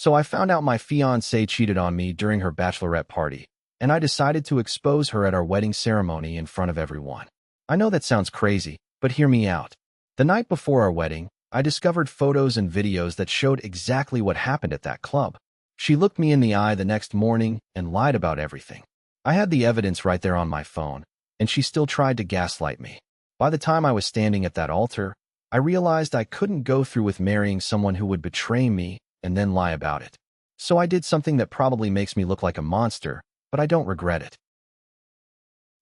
So I found out my fiancée cheated on me during her bachelorette party, and I decided to expose her at our wedding ceremony in front of everyone. I know that sounds crazy, but hear me out. The night before our wedding, I discovered photos and videos that showed exactly what happened at that club. She looked me in the eye the next morning and lied about everything. I had the evidence right there on my phone, and she still tried to gaslight me. By the time I was standing at that altar, I realized I couldn't go through with marrying someone who would betray me and then lie about it. So I did something that probably makes me look like a monster, but I don't regret it.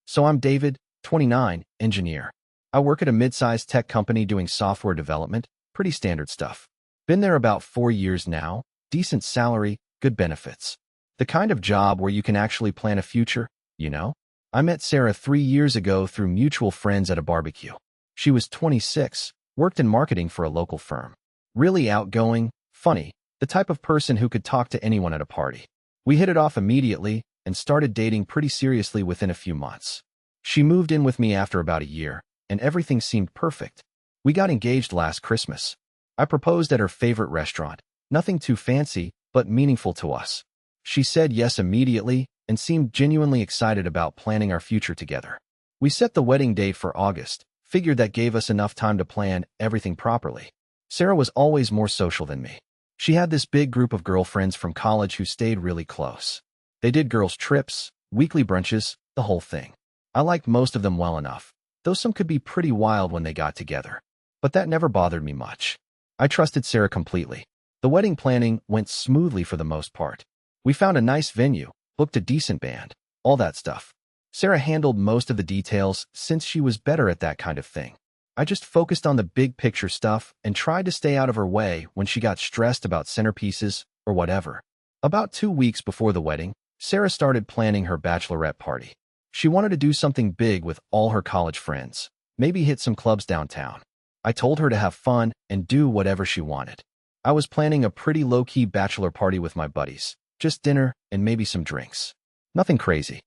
So I'm David, 29, engineer. I work at a mid-sized tech company doing software development, pretty standard stuff. Been there about 4 years now, decent salary, good benefits. The kind of job where you can actually plan a future, you know? I met Sarah 3 years ago through mutual friends at a barbecue. She was 26, worked in marketing for a local firm. Really outgoing, funny, the type of person who could talk to anyone at a party. We hit it off immediately and started dating pretty seriously within a few months. She moved in with me after about a year, and everything seemed perfect. We got engaged last Christmas. I proposed at her favorite restaurant, nothing too fancy, but meaningful to us. She said yes immediately and seemed genuinely excited about planning our future together. We set the wedding date for August, figured that gave us enough time to plan everything properly. Sarah was always more social than me. She had this big group of girlfriends from college who stayed really close. They did girls' trips, weekly brunches, the whole thing. I liked most of them well enough, though some could be pretty wild when they got together. But that never bothered me much. I trusted Sarah completely. The wedding planning went smoothly for the most part. We found a nice venue, booked a decent band, all that stuff. Sarah handled most of the details since she was better at that kind of thing. I just focused on the big picture stuff and tried to stay out of her way when she got stressed about centerpieces or whatever. About 2 weeks before the wedding, Sarah started planning her bachelorette party. She wanted to do something big with all her college friends, maybe hit some clubs downtown. I told her to have fun and do whatever she wanted. I was planning a pretty low-key bachelor party with my buddies, just dinner and maybe some drinks. Nothing crazy.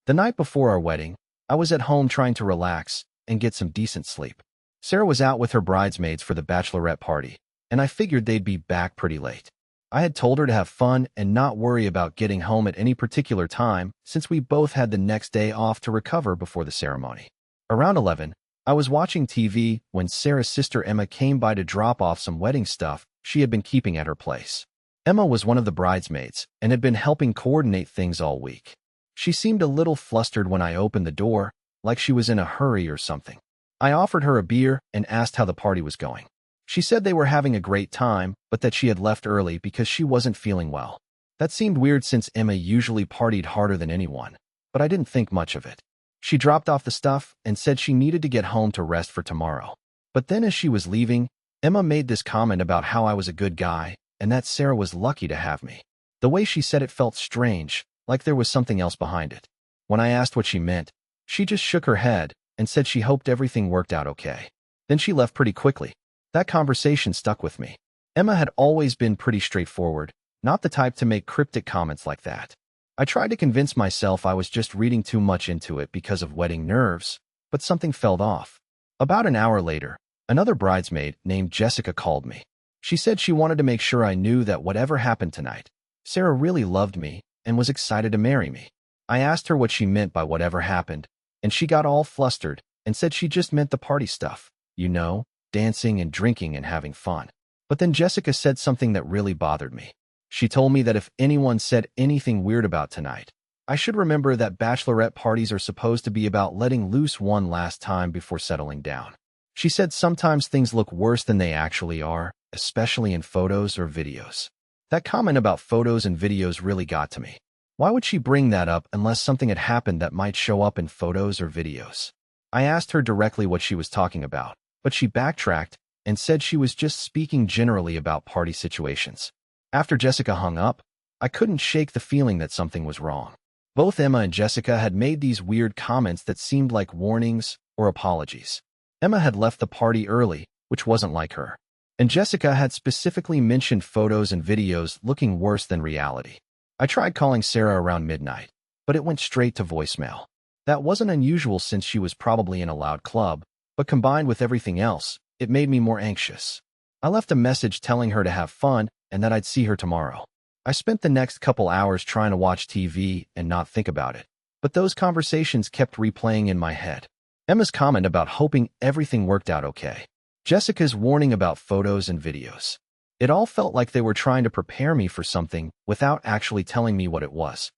The night before our wedding, I was at home trying to relax and get some decent sleep. Sarah was out with her bridesmaids for the bachelorette party, and I figured they'd be back pretty late. I had told her to have fun and not worry about getting home at any particular time since we both had the next day off to recover before the ceremony. Around 11, I was watching TV when Sarah's sister Emma came by to drop off some wedding stuff she had been keeping at her place. Emma was one of the bridesmaids and had been helping coordinate things all week. She seemed a little flustered when I opened the door, like she was in a hurry or something. I offered her a beer and asked how the party was going. She said they were having a great time, but that she had left early because she wasn't feeling well. That seemed weird since Emma usually partied harder than anyone, but I didn't think much of it. She dropped off the stuff and said she needed to get home to rest for tomorrow. But then as she was leaving, Emma made this comment about how I was a good guy and that Sarah was lucky to have me. The way she said it felt strange, like there was something else behind it. When I asked what she meant, she just shook her head and said she hoped everything worked out okay. Then she left pretty quickly. That conversation stuck with me. Emma had always been pretty straightforward, not the type to make cryptic comments like that. I tried to convince myself I was just reading too much into it because of wedding nerves, but something felt off. About an hour later, another bridesmaid named Jessica called me. She said she wanted to make sure I knew that whatever happened tonight, Sarah really loved me and was excited to marry me. I asked her what she meant by whatever happened, and she got all flustered and said she just meant the party stuff, you know, dancing and drinking and having fun. But then Jessica said something that really bothered me. She told me that if anyone said anything weird about tonight, I should remember that bachelorette parties are supposed to be about letting loose one last time before settling down. She said sometimes things look worse than they actually are, especially in photos or videos. That comment about photos and videos really got to me. Why would she bring that up unless something had happened that might show up in photos or videos? I asked her directly what she was talking about, but she backtracked and said she was just speaking generally about party situations. After Jessica hung up, I couldn't shake the feeling that something was wrong. Both Emma and Jessica had made these weird comments that seemed like warnings or apologies. Emma had left the party early, which wasn't like her. And Jessica had specifically mentioned photos and videos looking worse than reality. I tried calling Sarah around midnight, but it went straight to voicemail. That wasn't unusual since she was probably in a loud club, but combined with everything else, it made me more anxious. I left a message telling her to have fun and that I'd see her tomorrow. I spent the next couple hours trying to watch TV and not think about it, but those conversations kept replaying in my head. Emma's comment about hoping everything worked out okay. Jessica's warning about photos and videos. It all felt like they were trying to prepare me for something without actually telling me what it was.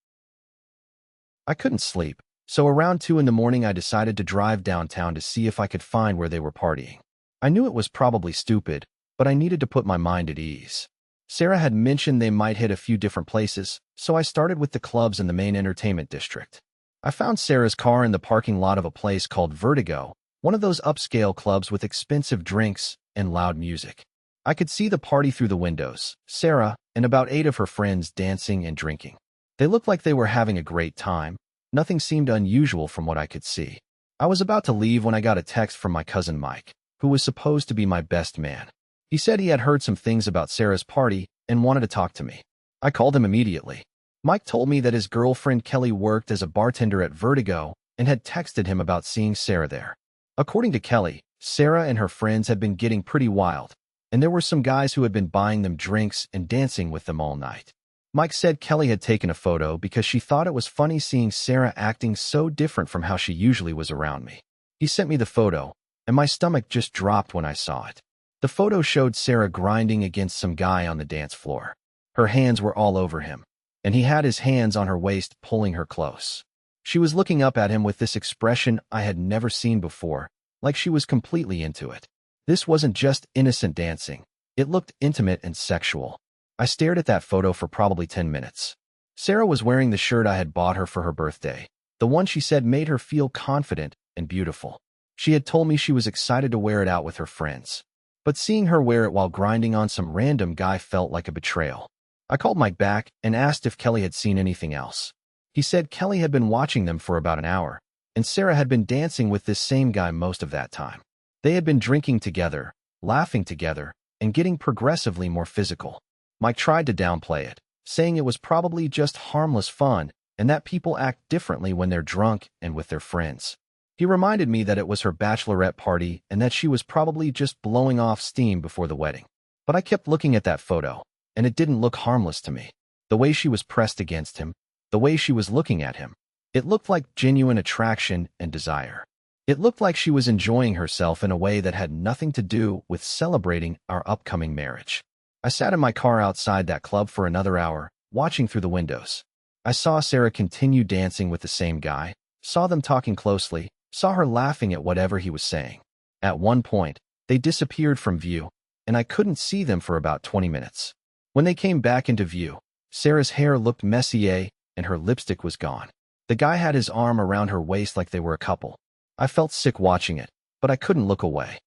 I couldn't sleep, so around 2 in the morning I decided to drive downtown to see if I could find where they were partying. I knew it was probably stupid, but I needed to put my mind at ease. Sarah had mentioned they might hit a few different places, so I started with the clubs in the main entertainment district. I found Sarah's car in the parking lot of a place called Vertigo, one of those upscale clubs with expensive drinks and loud music. I could see the party through the windows, Sarah and about 8 of her friends dancing and drinking. They looked like they were having a great time. Nothing seemed unusual from what I could see. I was about to leave when I got a text from my cousin Mike, who was supposed to be my best man. He said he had heard some things about Sarah's party and wanted to talk to me. I called him immediately. Mike told me that his girlfriend Kelly worked as a bartender at Vertigo and had texted him about seeing Sarah there. According to Kelly, Sarah and her friends had been getting pretty wild, and there were some guys who had been buying them drinks and dancing with them all night. Mike said Kelly had taken a photo because she thought it was funny seeing Sarah acting so different from how she usually was around me. He sent me the photo, and my stomach just dropped when I saw it. The photo showed Sarah grinding against some guy on the dance floor. Her hands were all over him, and he had his hands on her waist, pulling her close. She was looking up at him with this expression I had never seen before, like she was completely into it. This wasn't just innocent dancing. It looked intimate and sexual. I stared at that photo for probably 10 minutes. Sarah was wearing the shirt I had bought her for her birthday, the one she said made her feel confident and beautiful. She had told me she was excited to wear it out with her friends. But seeing her wear it while grinding on some random guy felt like a betrayal. I called Mike back and asked if Kelly had seen anything else. He said Kelly had been watching them for about an hour, and Sarah had been dancing with this same guy most of that time. They had been drinking together, laughing together, and getting progressively more physical. Mike tried to downplay it, saying it was probably just harmless fun and that people act differently when they're drunk and with their friends. He reminded me that it was her bachelorette party and that she was probably just blowing off steam before the wedding. But I kept looking at that photo, and it didn't look harmless to me. The way she was pressed against him, the way she was looking at him, it looked like genuine attraction and desire. It looked like she was enjoying herself in a way that had nothing to do with celebrating our upcoming marriage. I sat in my car outside that club for another hour, watching through the windows. I saw Sarah continue dancing with the same guy, saw them talking closely, saw her laughing at whatever he was saying. At one point, they disappeared from view, and I couldn't see them for about 20 minutes. When they came back into view, Sarah's hair looked messy, and her lipstick was gone. The guy had his arm around her waist like they were a couple. I felt sick watching it, but I couldn't look away.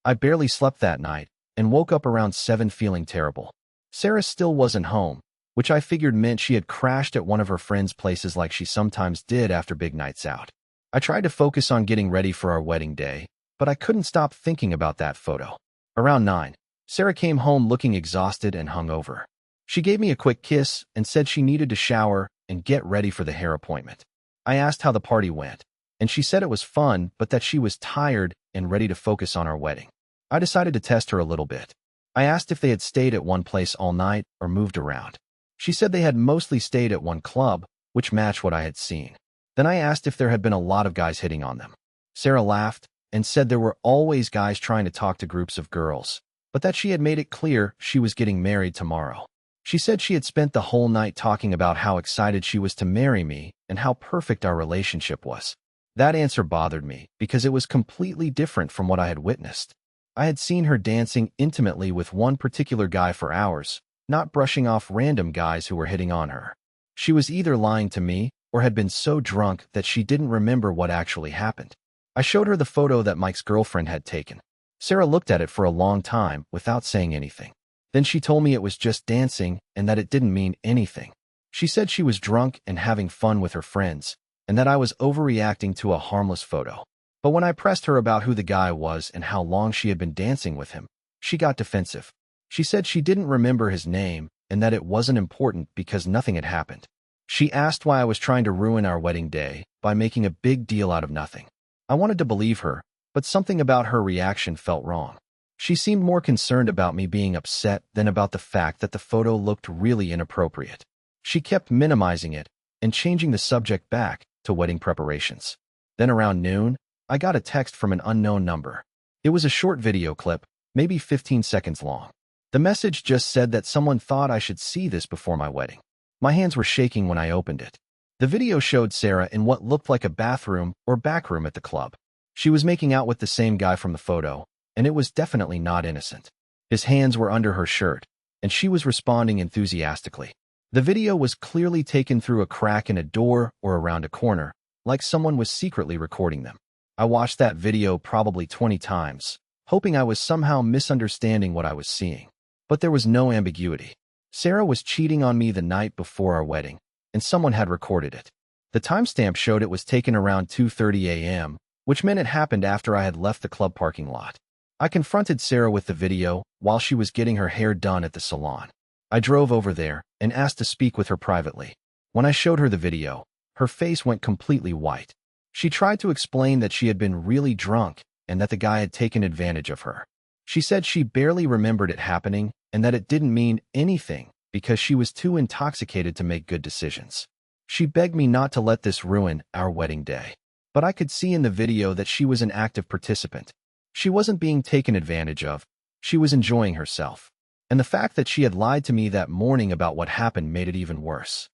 I barely slept that night and woke up around 7 feeling terrible. Sarah still wasn't home, which I figured meant she had crashed at one of her friends' places like she sometimes did after big nights out. I tried to focus on getting ready for our wedding day, but I couldn't stop thinking about that photo. Around 9, Sarah came home looking exhausted and hungover. She gave me a quick kiss and said she needed to shower and get ready for the hair appointment. I asked how the party went, and she said it was fun, but that she was tired and ready to focus on our wedding. I decided to test her a little bit. I asked if they had stayed at one place all night or moved around. She said they had mostly stayed at one club, which matched what I had seen. Then I asked if there had been a lot of guys hitting on them. Sarah laughed and said there were always guys trying to talk to groups of girls, but that she had made it clear she was getting married tomorrow. She said she had spent the whole night talking about how excited she was to marry me and how perfect our relationship was. That answer bothered me because it was completely different from what I had witnessed. I had seen her dancing intimately with one particular guy for hours, not brushing off random guys who were hitting on her. She was either lying to me or had been so drunk that she didn't remember what actually happened. I showed her the photo that Mike's girlfriend had taken. Sarah looked at it for a long time without saying anything. Then she told me it was just dancing and that it didn't mean anything. She said she was drunk and having fun with her friends, and that I was overreacting to a harmless photo. But when I pressed her about who the guy was and how long she had been dancing with him, she got defensive. She said she didn't remember his name and that it wasn't important because nothing had happened. She asked why I was trying to ruin our wedding day by making a big deal out of nothing. I wanted to believe her, but something about her reaction felt wrong. She seemed more concerned about me being upset than about the fact that the photo looked really inappropriate. She kept minimizing it and changing the subject back to wedding preparations. Then around noon, I got a text from an unknown number. It was a short video clip, maybe 15 seconds long. The message just said that someone thought I should see this before my wedding. My hands were shaking when I opened it. The video showed Sarah in what looked like a bathroom or back room at the club. She was making out with the same guy from the photo, and it was definitely not innocent. His hands were under her shirt, and she was responding enthusiastically. The video was clearly taken through a crack in a door or around a corner, like someone was secretly recording them. I watched that video probably 20 times, hoping I was somehow misunderstanding what I was seeing. But there was no ambiguity. Sarah was cheating on me the night before our wedding, and someone had recorded it. The timestamp showed it was taken around 2:30 a.m., which meant it happened after I had left the club parking lot. I confronted Sarah with the video while she was getting her hair done at the salon. I drove over there and asked to speak with her privately. When I showed her the video, her face went completely white. She tried to explain that she had been really drunk and that the guy had taken advantage of her. She said she barely remembered it happening and that it didn't mean anything because she was too intoxicated to make good decisions. She begged me not to let this ruin our wedding day. But I could see in the video that she was an active participant. She wasn't being taken advantage of. She was enjoying herself. And the fact that she had lied to me that morning about what happened made it even worse.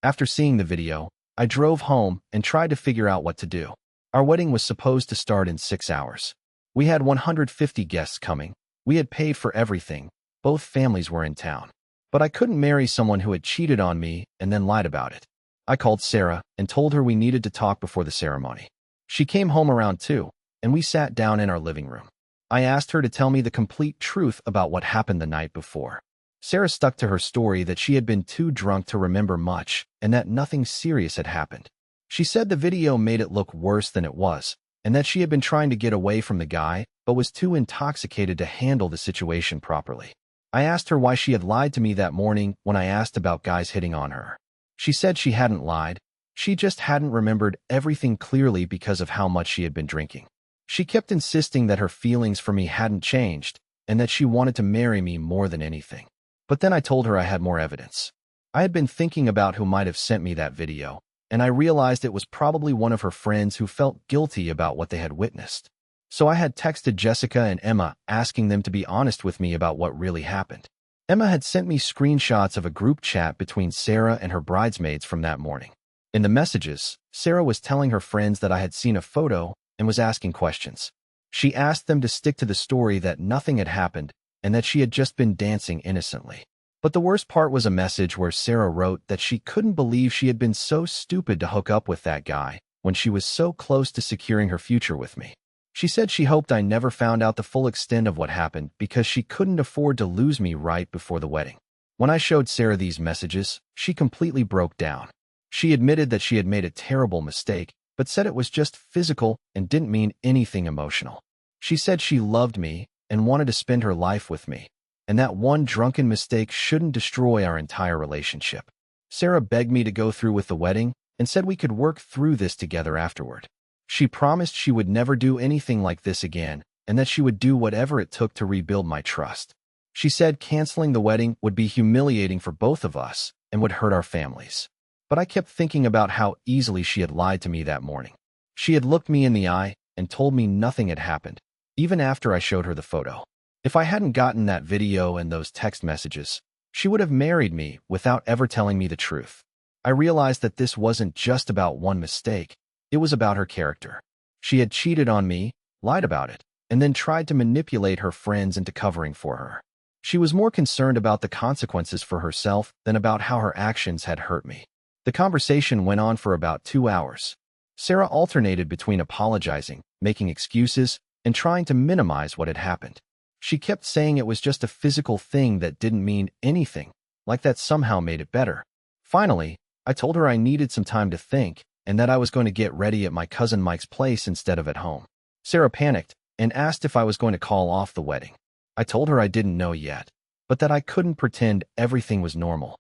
After seeing the video, I drove home and tried to figure out what to do. Our wedding was supposed to start in 6 hours. We had 150 guests coming. We had paid for everything. Both families were in town. But I couldn't marry someone who had cheated on me and then lied about it. I called Sarah and told her we needed to talk before the ceremony. She came home around 2, and we sat down in our living room. I asked her to tell me the complete truth about what happened the night before. Sarah stuck to her story that she had been too drunk to remember much and that nothing serious had happened. She said the video made it look worse than it was, and that she had been trying to get away from the guy but was too intoxicated to handle the situation properly. I asked her why she had lied to me that morning when I asked about guys hitting on her. She said she hadn't lied. She just hadn't remembered everything clearly because of how much she had been drinking. She kept insisting that her feelings for me hadn't changed and that she wanted to marry me more than anything. But then I told her I had more evidence. I had been thinking about who might have sent me that video, and I realized it was probably one of her friends who felt guilty about what they had witnessed. So I had texted Jessica and Emma asking them to be honest with me about what really happened. Emma had sent me screenshots of a group chat between Sarah and her bridesmaids from that morning. In the messages, Sarah was telling her friends that I had seen a photo and was asking questions. She asked them to stick to the story that nothing had happened and that she had just been dancing innocently. But the worst part was a message where Sarah wrote that she couldn't believe she had been so stupid to hook up with that guy when she was so close to securing her future with me. She said she hoped I never found out the full extent of what happened because she couldn't afford to lose me right before the wedding. When I showed Sarah these messages, she completely broke down. She admitted that she had made a terrible mistake, but said it was just physical and didn't mean anything emotional. She said she loved me and wanted to spend her life with me, and that one drunken mistake shouldn't destroy our entire relationship. Sarah begged me to go through with the wedding and said we could work through this together afterward. She promised she would never do anything like this again and that she would do whatever it took to rebuild my trust. She said canceling the wedding would be humiliating for both of us and would hurt our families. But I kept thinking about how easily she had lied to me that morning. She had looked me in the eye and told me nothing had happened, even after I showed her the photo. If I hadn't gotten that video and those text messages, she would have married me without ever telling me the truth. I realized that this wasn't just about one mistake. It was about her character. She had cheated on me, lied about it, and then tried to manipulate her friends into covering for her. She was more concerned about the consequences for herself than about how her actions had hurt me. The conversation went on for about 2 hours. Sarah alternated between apologizing, making excuses, and trying to minimize what had happened. She kept saying it was just a physical thing that didn't mean anything, like that somehow made it better. Finally, I told her I needed some time to think and that I was going to get ready at my cousin Mike's place instead of at home. Sarah panicked and asked if I was going to call off the wedding. I told her I didn't know yet, but that I couldn't pretend everything was normal.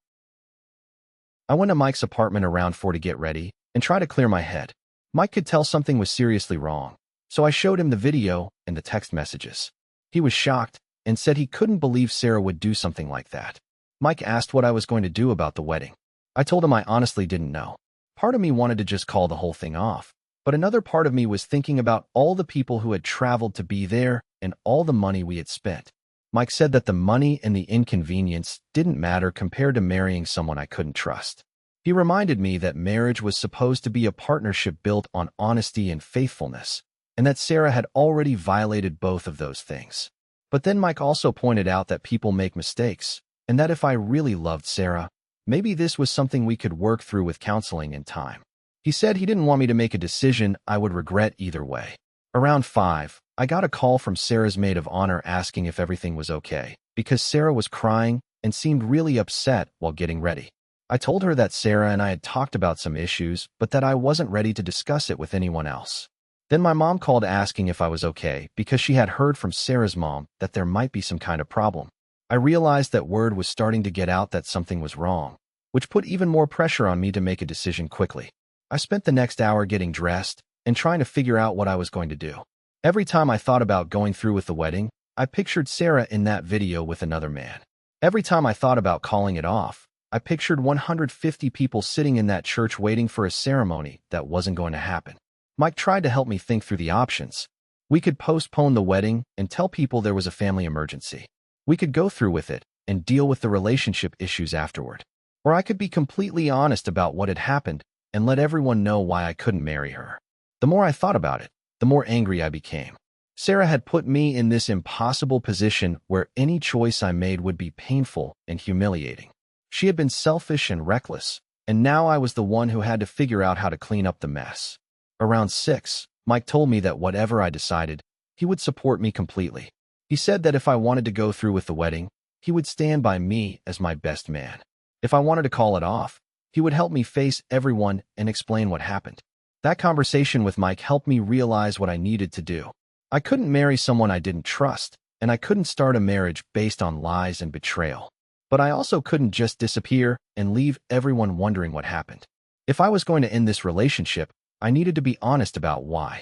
I went to Mike's apartment around 4 to get ready and try to clear my head. Mike could tell something was seriously wrong. So I showed him the video and the text messages. He was shocked and said he couldn't believe Sarah would do something like that. Mike asked what I was going to do about the wedding. I told him I honestly didn't know. Part of me wanted to just call the whole thing off, but another part of me was thinking about all the people who had traveled to be there and all the money we had spent. Mike said that the money and the inconvenience didn't matter compared to marrying someone I couldn't trust. He reminded me that marriage was supposed to be a partnership built on honesty and faithfulness, and that Sarah had already violated both of those things. But then Mike also pointed out that people make mistakes, and that if I really loved Sarah, maybe this was something we could work through with counseling in time. He said he didn't want me to make a decision I would regret either way. Around 5, I got a call from Sarah's maid of honor asking if everything was okay, because Sarah was crying and seemed really upset while getting ready. I told her that Sarah and I had talked about some issues, but that I wasn't ready to discuss it with anyone else. Then my mom called asking if I was okay because she had heard from Sarah's mom that there might be some kind of problem. I realized that word was starting to get out that something was wrong, which put even more pressure on me to make a decision quickly. I spent the next hour getting dressed and trying to figure out what I was going to do. Every time I thought about going through with the wedding, I pictured Sarah in that video with another man. Every time I thought about calling it off, I pictured 150 people sitting in that church waiting for a ceremony that wasn't going to happen. Mike tried to help me think through the options. We could postpone the wedding and tell people there was a family emergency. We could go through with it and deal with the relationship issues afterward. Or I could be completely honest about what had happened and let everyone know why I couldn't marry her. The more I thought about it, the more angry I became. Sarah had put me in this impossible position where any choice I made would be painful and humiliating. She had been selfish and reckless, and now I was the one who had to figure out how to clean up the mess. Around 6, Mike told me that whatever I decided, he would support me completely. He said that if I wanted to go through with the wedding, he would stand by me as my best man. If I wanted to call it off, he would help me face everyone and explain what happened. That conversation with Mike helped me realize what I needed to do. I couldn't marry someone I didn't trust, and I couldn't start a marriage based on lies and betrayal. But I also couldn't just disappear and leave everyone wondering what happened. If I was going to end this relationship, I needed to be honest about why.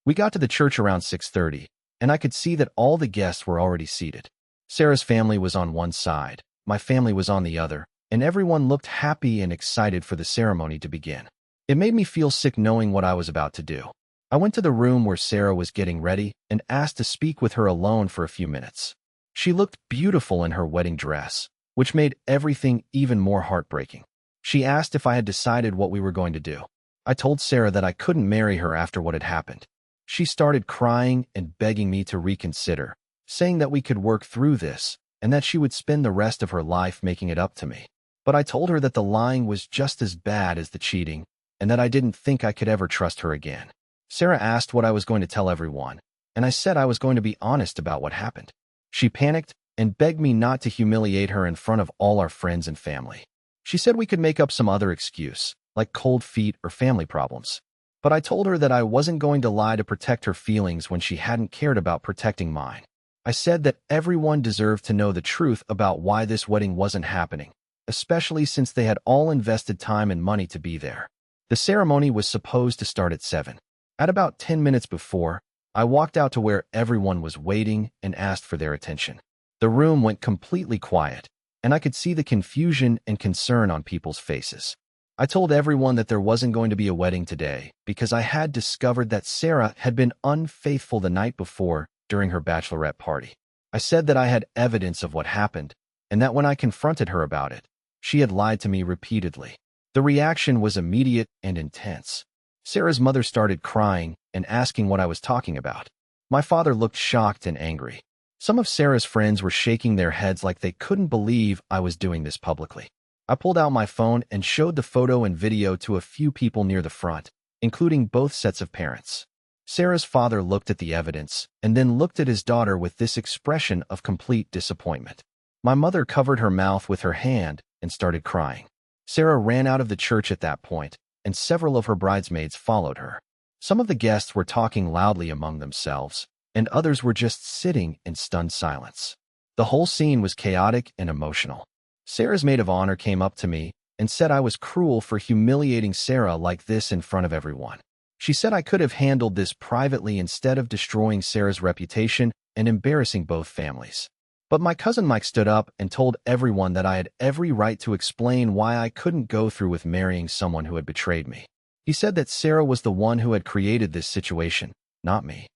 We got to the church around 6:30, and I could see that all the guests were already seated. Sarah's family was on one side, my family was on the other, and everyone looked happy and excited for the ceremony to begin. It made me feel sick knowing what I was about to do. I went to the room where Sarah was getting ready and asked to speak with her alone for a few minutes. She looked beautiful in her wedding dress, which made everything even more heartbreaking. She asked if I had decided what we were going to do. I told Sarah that I couldn't marry her after what had happened. She started crying and begging me to reconsider, saying that we could work through this and that she would spend the rest of her life making it up to me. But I told her that the lying was just as bad as the cheating and that I didn't think I could ever trust her again. Sarah asked what I was going to tell everyone, and I said I was going to be honest about what happened. She panicked and begged me not to humiliate her in front of all our friends and family. She said we could make up some other excuse, like cold feet or family problems. But I told her that I wasn't going to lie to protect her feelings when she hadn't cared about protecting mine. I said that everyone deserved to know the truth about why this wedding wasn't happening, especially since they had all invested time and money to be there. The ceremony was supposed to start at 7. At about 10 minutes before, I walked out to where everyone was waiting and asked for their attention. The room went completely quiet, and I could see the confusion and concern on people's faces. I told everyone that there wasn't going to be a wedding today because I had discovered that Sarah had been unfaithful the night before during her bachelorette party. I said that I had evidence of what happened, and that when I confronted her about it, she had lied to me repeatedly. The reaction was immediate and intense. Sarah's mother started crying and asking what I was talking about. My father looked shocked and angry. Some of Sarah's friends were shaking their heads like they couldn't believe I was doing this publicly. I pulled out my phone and showed the photo and video to a few people near the front, including both sets of parents. Sarah's father looked at the evidence and then looked at his daughter with this expression of complete disappointment. My mother covered her mouth with her hand and started crying. Sarah ran out of the church at that point, and several of her bridesmaids followed her. Some of the guests were talking loudly among themselves, and others were just sitting in stunned silence. The whole scene was chaotic and emotional. Sarah's maid of honor came up to me and said I was cruel for humiliating Sarah like this in front of everyone. She said I could have handled this privately instead of destroying Sarah's reputation and embarrassing both families. But my cousin Mike stood up and told everyone that I had every right to explain why I couldn't go through with marrying someone who had betrayed me. He said that Sarah was the one who had created this situation, not me.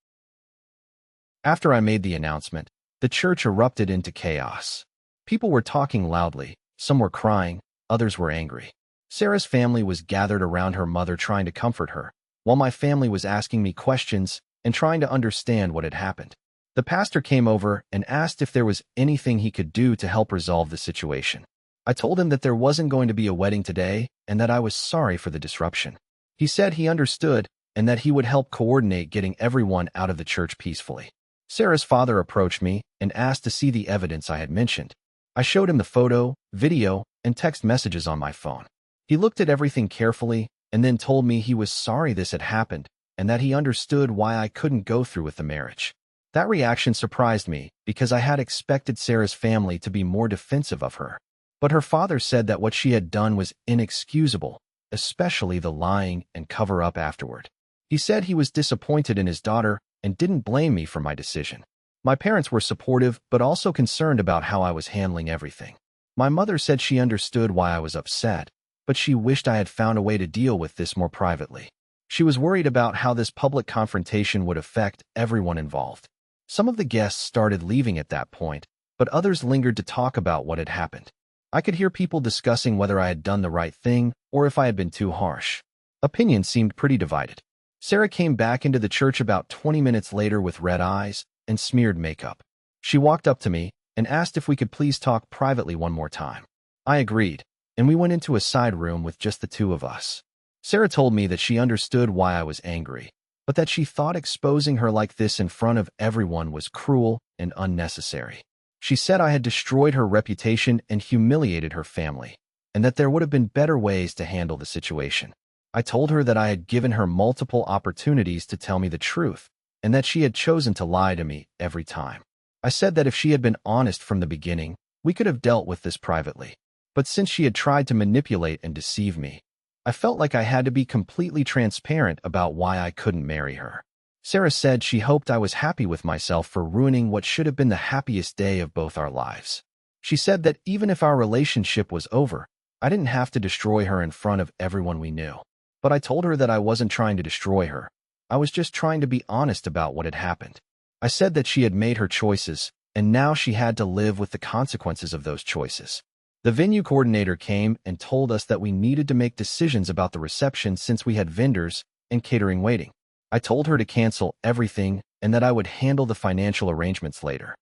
After I made the announcement, the church erupted into chaos. People were talking loudly, some were crying, others were angry. Sarah's family was gathered around her mother trying to comfort her, while my family was asking me questions and trying to understand what had happened. The pastor came over and asked if there was anything he could do to help resolve the situation. I told him that there wasn't going to be a wedding today and that I was sorry for the disruption. He said he understood and that he would help coordinate getting everyone out of the church peacefully. Sarah's father approached me and asked to see the evidence I had mentioned. I showed him the photo, video, and text messages on my phone. He looked at everything carefully and then told me he was sorry this had happened and that he understood why I couldn't go through with the marriage. That reaction surprised me because I had expected Sarah's family to be more defensive of her. But her father said that what she had done was inexcusable, especially the lying and cover-up afterward. He said he was disappointed in his daughter and didn't blame me for my decision. My parents were supportive but also concerned about how I was handling everything. My mother said she understood why I was upset, but she wished I had found a way to deal with this more privately. She was worried about how this public confrontation would affect everyone involved. Some of the guests started leaving at that point, but others lingered to talk about what had happened. I could hear people discussing whether I had done the right thing or if I had been too harsh. Opinions seemed pretty divided. Sarah came back into the church about 20 minutes later with red eyes and smeared makeup. She walked up to me and asked if we could please talk privately one more time. I agreed, and we went into a side room with just the two of us. Sarah told me that she understood why I was angry, but that she thought exposing her like this in front of everyone was cruel and unnecessary. She said I had destroyed her reputation and humiliated her family, and that there would have been better ways to handle the situation. I told her that I had given her multiple opportunities to tell me the truth, and that she had chosen to lie to me every time. I said that if she had been honest from the beginning, we could have dealt with this privately. But since she had tried to manipulate and deceive me, I felt like I had to be completely transparent about why I couldn't marry her. Sarah said she hoped I was happy with myself for ruining what should have been the happiest day of both our lives. She said that even if our relationship was over, I didn't have to destroy her in front of everyone we knew. But I told her that I wasn't trying to destroy her. I was just trying to be honest about what had happened. I said that she had made her choices, and now she had to live with the consequences of those choices. The venue coordinator came and told us that we needed to make decisions about the reception since we had vendors and catering waiting. I told her to cancel everything and that I would handle the financial arrangements later.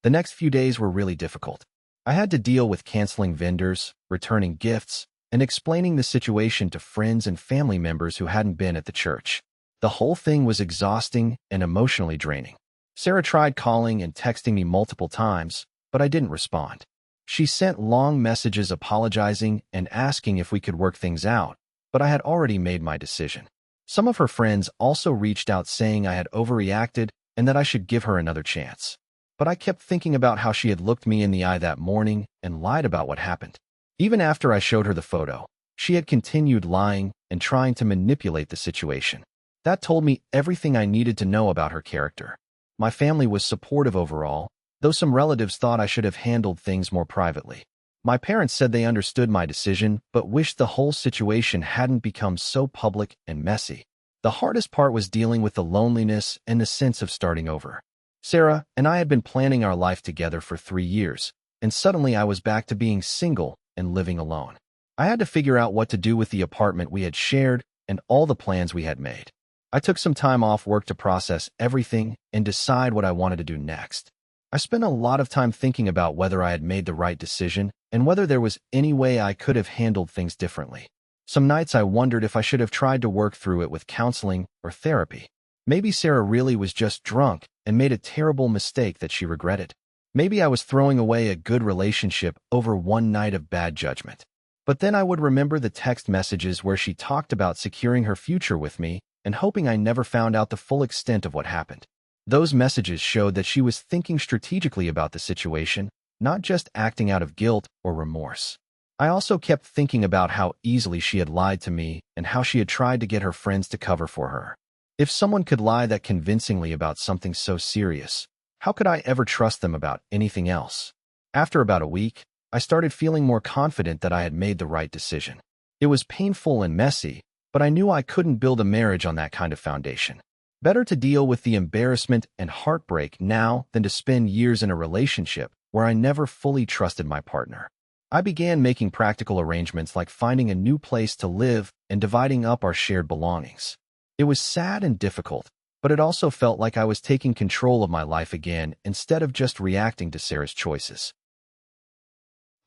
The next few days were really difficult. I had to deal with canceling vendors, returning gifts, and explaining the situation to friends and family members who hadn't been at the church. The whole thing was exhausting and emotionally draining. Sarah tried calling and texting me multiple times, but I didn't respond. She sent long messages apologizing and asking if we could work things out, but I had already made my decision. Some of her friends also reached out saying I had overreacted and that I should give her another chance. But I kept thinking about how she had looked me in the eye that morning and lied about what happened. Even after I showed her the photo, she had continued lying and trying to manipulate the situation. That told me everything I needed to know about her character. My family was supportive overall, though some relatives thought I should have handled things more privately. My parents said they understood my decision, but wished the whole situation hadn't become so public and messy. The hardest part was dealing with the loneliness and the sense of starting over. Sarah and I had been planning our life together for 3 years, and suddenly I was back to being single and living alone. I had to figure out what to do with the apartment we had shared and all the plans we had made. I took some time off work to process everything and decide what I wanted to do next. I spent a lot of time thinking about whether I had made the right decision and whether there was any way I could have handled things differently. Some nights I wondered if I should have tried to work through it with counseling or therapy. Maybe Sarah really was just drunk and made a terrible mistake that she regretted. Maybe I was throwing away a good relationship over one night of bad judgment. But then I would remember the text messages where she talked about securing her future with me and hoping I never found out the full extent of what happened. Those messages showed that she was thinking strategically about the situation, not just acting out of guilt or remorse. I also kept thinking about how easily she had lied to me and how she had tried to get her friends to cover for her. If someone could lie that convincingly about something so serious, how could I ever trust them about anything else? After about a week, I started feeling more confident that I had made the right decision. It was painful and messy, but I knew I couldn't build a marriage on that kind of foundation. Better to deal with the embarrassment and heartbreak now than to spend years in a relationship where I never fully trusted my partner. I began making practical arrangements like finding a new place to live and dividing up our shared belongings. It was sad and difficult, but it also felt like I was taking control of my life again instead of just reacting to Sarah's choices.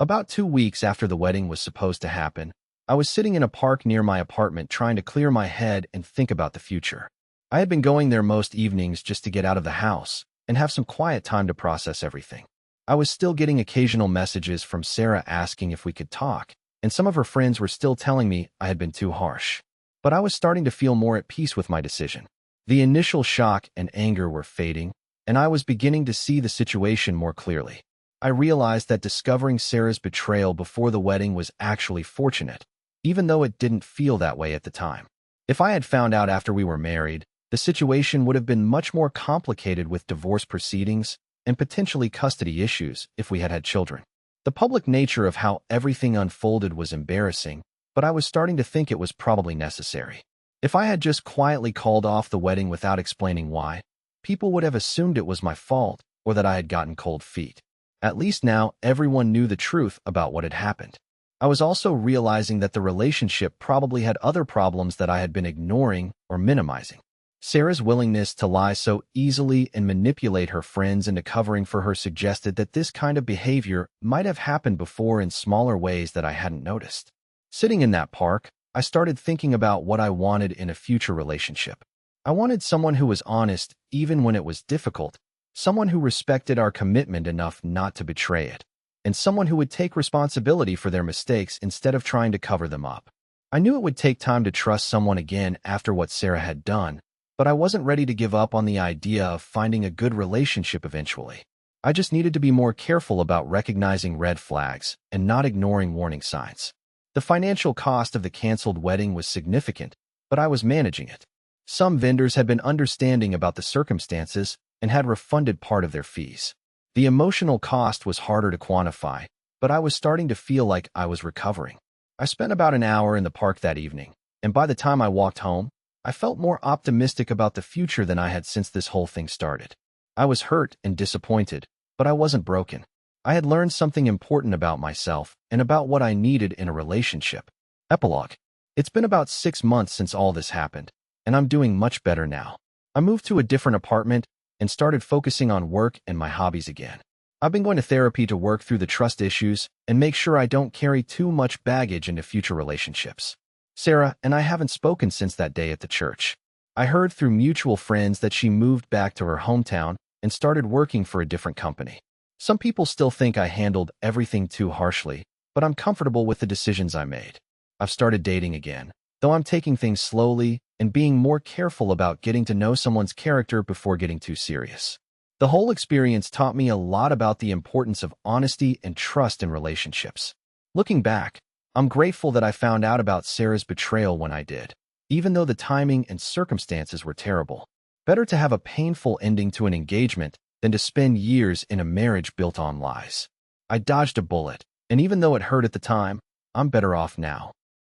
About 2 weeks after the wedding was supposed to happen, I was sitting in a park near my apartment trying to clear my head and think about the future. I had been going there most evenings just to get out of the house and have some quiet time to process everything. I was still getting occasional messages from Sarah asking if we could talk, and some of her friends were still telling me I had been too harsh. But I was starting to feel more at peace with my decision. The initial shock and anger were fading, and I was beginning to see the situation more clearly. I realized that discovering Sarah's betrayal before the wedding was actually fortunate, even though it didn't feel that way at the time. If I had found out after we were married, the situation would have been much more complicated with divorce proceedings and potentially custody issues if we had had children. The public nature of how everything unfolded was embarrassing, but I was starting to think it was probably necessary. If I had just quietly called off the wedding without explaining why, people would have assumed it was my fault or that I had gotten cold feet. At least now, everyone knew the truth about what had happened. I was also realizing that the relationship probably had other problems that I had been ignoring or minimizing. Sarah's willingness to lie so easily and manipulate her friends into covering for her suggested that this kind of behavior might have happened before in smaller ways that I hadn't noticed. Sitting in that park, I started thinking about what I wanted in a future relationship. I wanted someone who was honest even when it was difficult, someone who respected our commitment enough not to betray it, and someone who would take responsibility for their mistakes instead of trying to cover them up. I knew it would take time to trust someone again after what Sarah had done, but I wasn't ready to give up on the idea of finding a good relationship eventually. I just needed to be more careful about recognizing red flags and not ignoring warning signs. The financial cost of the canceled wedding was significant, but I was managing it. Some vendors had been understanding about the circumstances and had refunded part of their fees. The emotional cost was harder to quantify, but I was starting to feel like I was recovering. I spent about an hour in the park that evening, and by the time I walked home, I felt more optimistic about the future than I had since this whole thing started. I was hurt and disappointed, but I wasn't broken. I had learned something important about myself and about what I needed in a relationship. Epilogue. It's been about 6 months since all this happened, and I'm doing much better now. I moved to a different apartment and started focusing on work and my hobbies again. I've been going to therapy to work through the trust issues and make sure I don't carry too much baggage into future relationships. Sarah and I haven't spoken since that day at the church. I heard through mutual friends that she moved back to her hometown and started working for a different company. Some people still think I handled everything too harshly, but I'm comfortable with the decisions I made. I've started dating again, though I'm taking things slowly and being more careful about getting to know someone's character before getting too serious. The whole experience taught me a lot about the importance of honesty and trust in relationships. Looking back, I'm grateful that I found out about Sarah's betrayal when I did, even though the timing and circumstances were terrible. Better to have a painful ending to an engagement than to spend years in a marriage built on lies. I dodged a bullet, and even though it hurt at the time, I'm better off now.